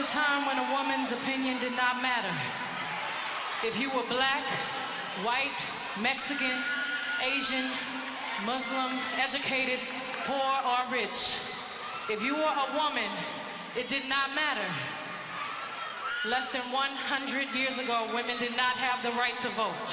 a time when a woman's opinion did not matter. If you were black, white, Mexican, Asian, Muslim, educated, poor, or rich. If you were a woman, it did not matter. Less than 100 years ago, women did not have the right to vote.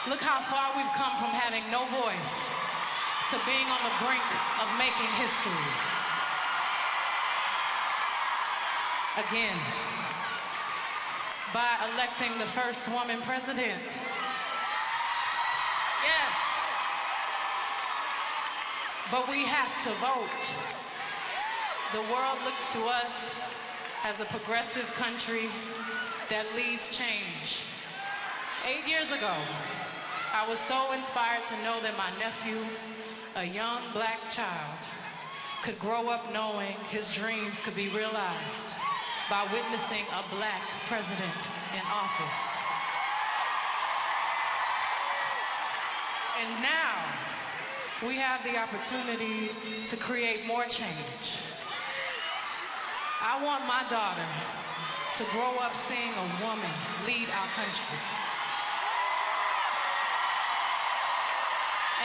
Look how far we've come from having no voice to being on the brink of making history. Again, by electing the first woman president. Yes. But we have to vote. The world looks to us as a progressive country that leads change. 8 years ago, I was so inspired to know that my nephew, a young black child, could grow up knowing his dreams could be realized by witnessing a black president in office. And now, we have the opportunity to create more change. I want my daughter to grow up seeing a woman lead our country.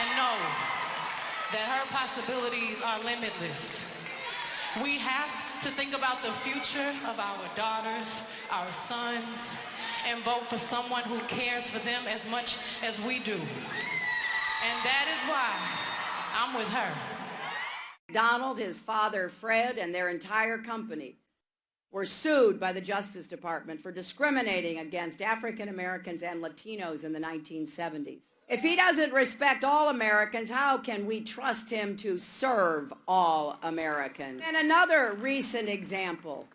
And know that her possibilities are limitless. We have to think about the future of our daughters, our sons, and vote for someone who cares for them as much as we do. And that is why I'm with her. Donald, his father, Fred, and their entire company were sued by the Justice Department for discriminating against African Americans and Latinos in the 1970s. If he doesn't respect all Americans, how can we trust him to serve all Americans? And another recent example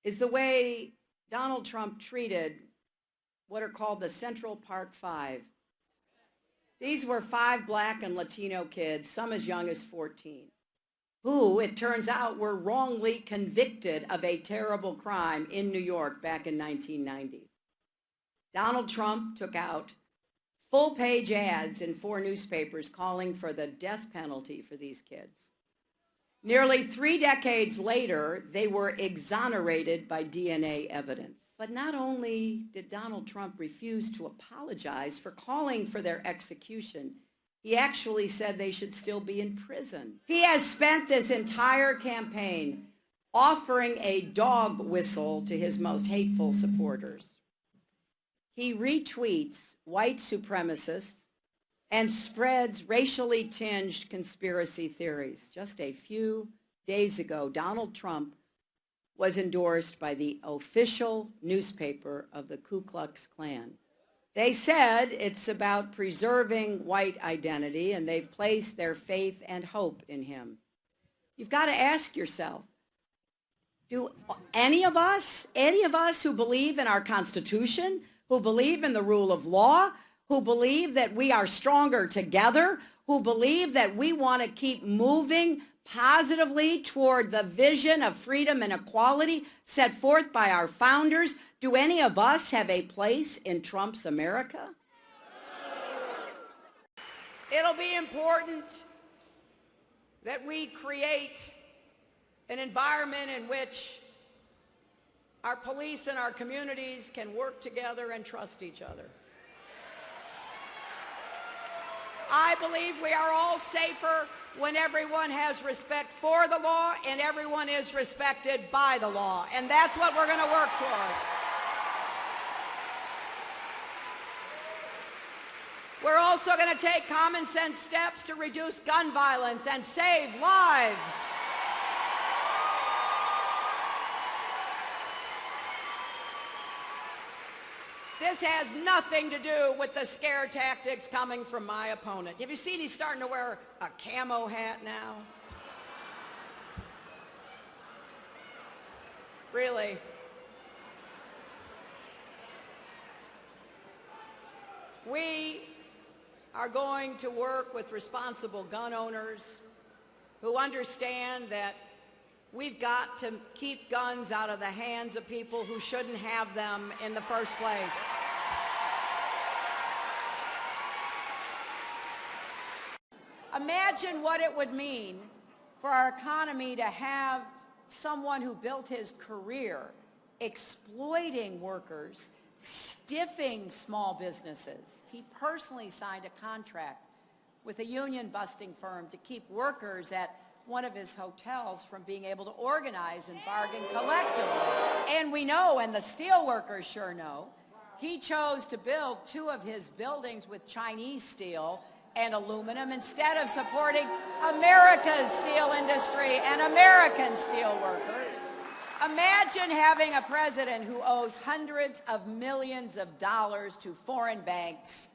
is the way Donald Trump treated what are called the Central Park Five. These were 5 black and Latino kids, some as young as 14, who, it turns out, were wrongly convicted of a terrible crime in New York back in 1990. Donald Trump took out full-page ads in 4 newspapers calling for the death penalty for these kids. Nearly 3 decades later, they were exonerated by DNA evidence. But not only did Donald Trump refuse to apologize for calling for their execution, he actually said they should still be in prison. He has spent this entire campaign offering a dog whistle to his most hateful supporters. He retweets white supremacists and spreads racially tinged conspiracy theories. Just a few days ago, Donald Trump was endorsed by the official newspaper of the Ku Klux Klan. They said it's about preserving white identity, and they've placed their faith and hope in him. You've got to ask yourself, do any of us who believe in our Constitution, who believe in the rule of law, who believe that we are stronger together, who believe that we want to keep moving positively toward the vision of freedom and equality set forth by our founders, do any of us have a place in Trump's America? It'll be important that we create an environment in which our police and our communities can work together and trust each other. I believe we are all safer when everyone has respect for the law and everyone is respected by the law. And that's what we're going to work toward. We're also going to take common sense steps to reduce gun violence and save lives. This has nothing to do with the scare tactics coming from my opponent. Have you seen he's starting to wear a camo hat now? Really? We are going to work with responsible gun owners who understand that we've got to keep guns out of the hands of people who shouldn't have them in the first place. Imagine what it would mean for our economy to have someone who built his career exploiting workers, stiffing small businesses. He personally signed a contract with a union-busting firm to keep workers at one of his hotels from being able to organize and bargain collectively. And we know, and the steel workers sure know, he chose to build two of his buildings with Chinese steel and aluminum instead of supporting America's steel industry and American steel workers. Imagine having a president who owes hundreds of millions of dollars to foreign banks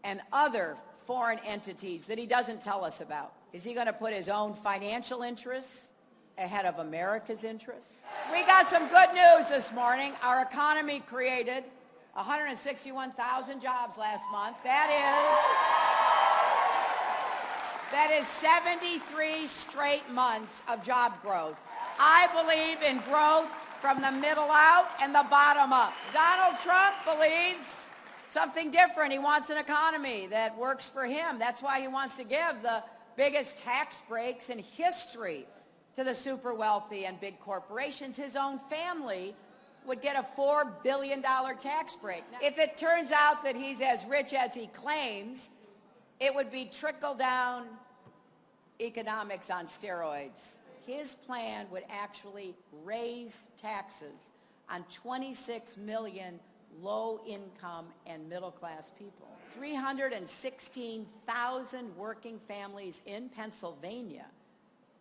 and other foreign entities that he doesn't tell us about. Is he going to put his own financial interests ahead of America's interests? We got some good news this morning. Our economy created 161,000 jobs last month. That is 73 straight months of job growth. I believe in growth from the middle out and the bottom up. Donald Trump believes something different. He wants an economy that works for him. That's why he wants to give the biggest tax breaks in history to the super wealthy and big corporations. His own family would get a $4 billion tax break. If it turns out that he's as rich as he claims, it would be trickle-down economics on steroids. His plan would actually raise taxes on 26 million low-income and middle-class people. 316,000 working families in Pennsylvania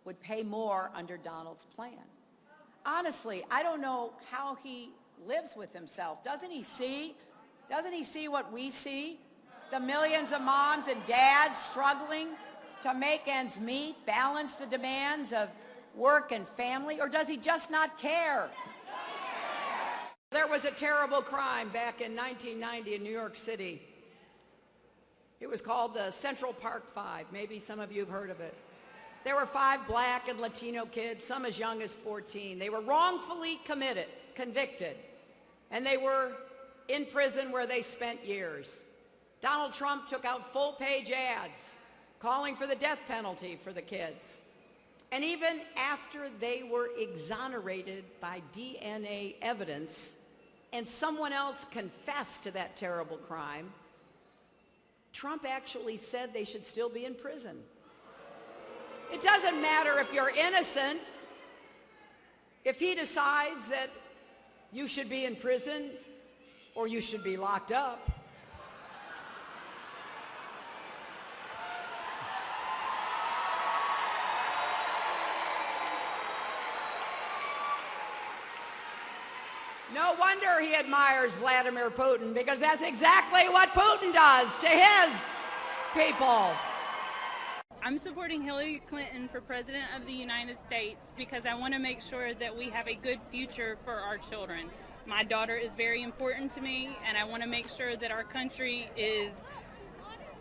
would pay more under Donald's plan. Honestly, I don't know how he lives with himself. Doesn't he see what we see? The millions of moms and dads struggling to make ends meet, balance the demands of work and family, or does he just not care? There was a terrible crime back in 1990 in New York City. It was called the Central Park Five. Maybe some of you have heard of it. There were 5 black and Latino kids, some as young as 14. They were wrongfully convicted, and they were in prison where they spent years. Donald Trump took out full-page ads calling for the death penalty for the kids. And even after they were exonerated by DNA evidence and someone else confessed to that terrible crime, Trump actually said they should still be in prison. It doesn't matter if you're innocent. If he decides that you should be in prison or you should be locked up, no wonder he admires Vladimir Putin, because that's exactly what Putin does to his people. I'm supporting Hillary Clinton for President of the United States because I want to make sure that we have a good future for our children. My daughter is very important to me, and I want to make sure that our country is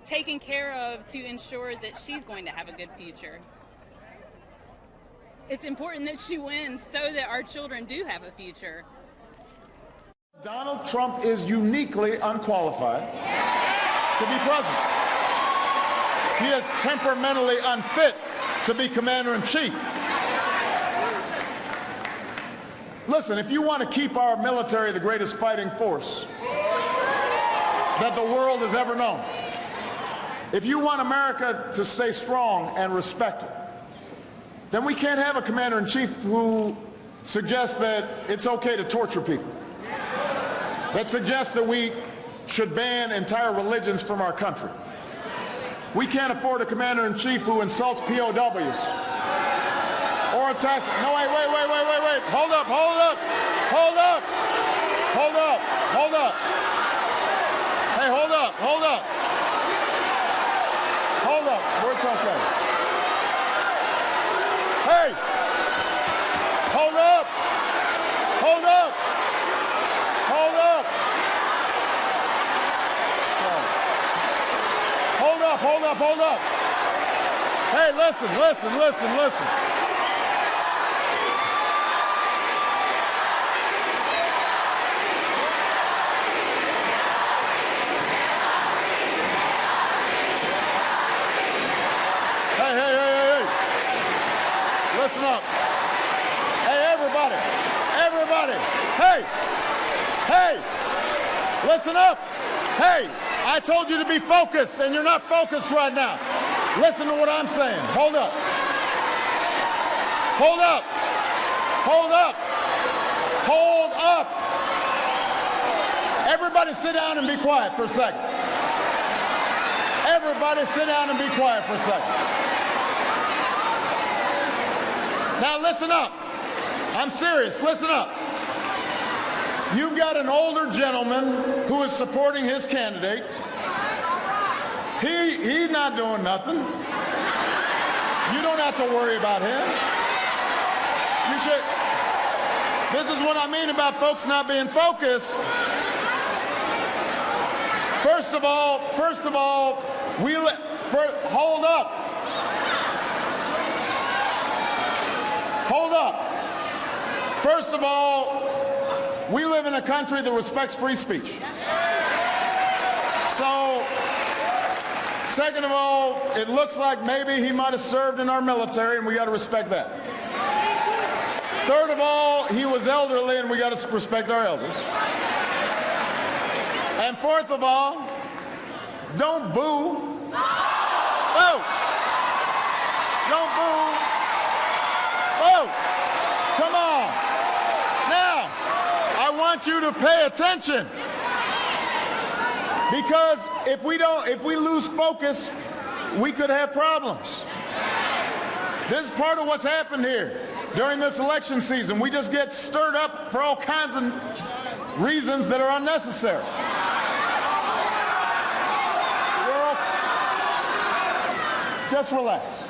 taken care of to ensure that she's going to have a good future. It's important that she wins so that our children do have a future. Donald Trump is uniquely unqualified to be president. He is temperamentally unfit to be commander-in-chief. Listen, if you want to keep our military the greatest fighting force that the world has ever known, if you want America to stay strong and respected, then we can't have a commander-in-chief who suggests that it's okay to torture people, that suggests that we should ban entire religions from our country. We can't afford a commander-in-chief who insults POWs or attacks. No, wait. Hold up. Hey, hold up. It's okay. Hey, hold up. Hold up. Hey, listen. Hey. Listen up. Hey. Everybody, everybody, hey, hey, listen up. Hey, I told you to be focused, and you're not focused right now. Listen to what I'm saying. Hold up. Hold up. Hold up. Hold up. Everybody sit down and be quiet for a second. Everybody sit down and be quiet for a second. Now listen up. I'm serious. Listen up. You've got an older gentleman who is supporting his candidate. He's not doing nothing. You don't have to worry about him. You should. This is what I mean about folks not being focused. First of all, hold up. Hold up. First of all, we live in a country that respects free speech. So, second of all, it looks like maybe he might have served in our military, and we got to respect that. Third of all, he was elderly, and we got to respect our elders. And fourth of all, don't boo. Boo. Don't boo. Boo. Come on. Now, I want you to pay attention. Because if we lose focus, we could have problems. This is part of what's happened here during this election season. We just get stirred up for all kinds of reasons that are unnecessary. Just relax.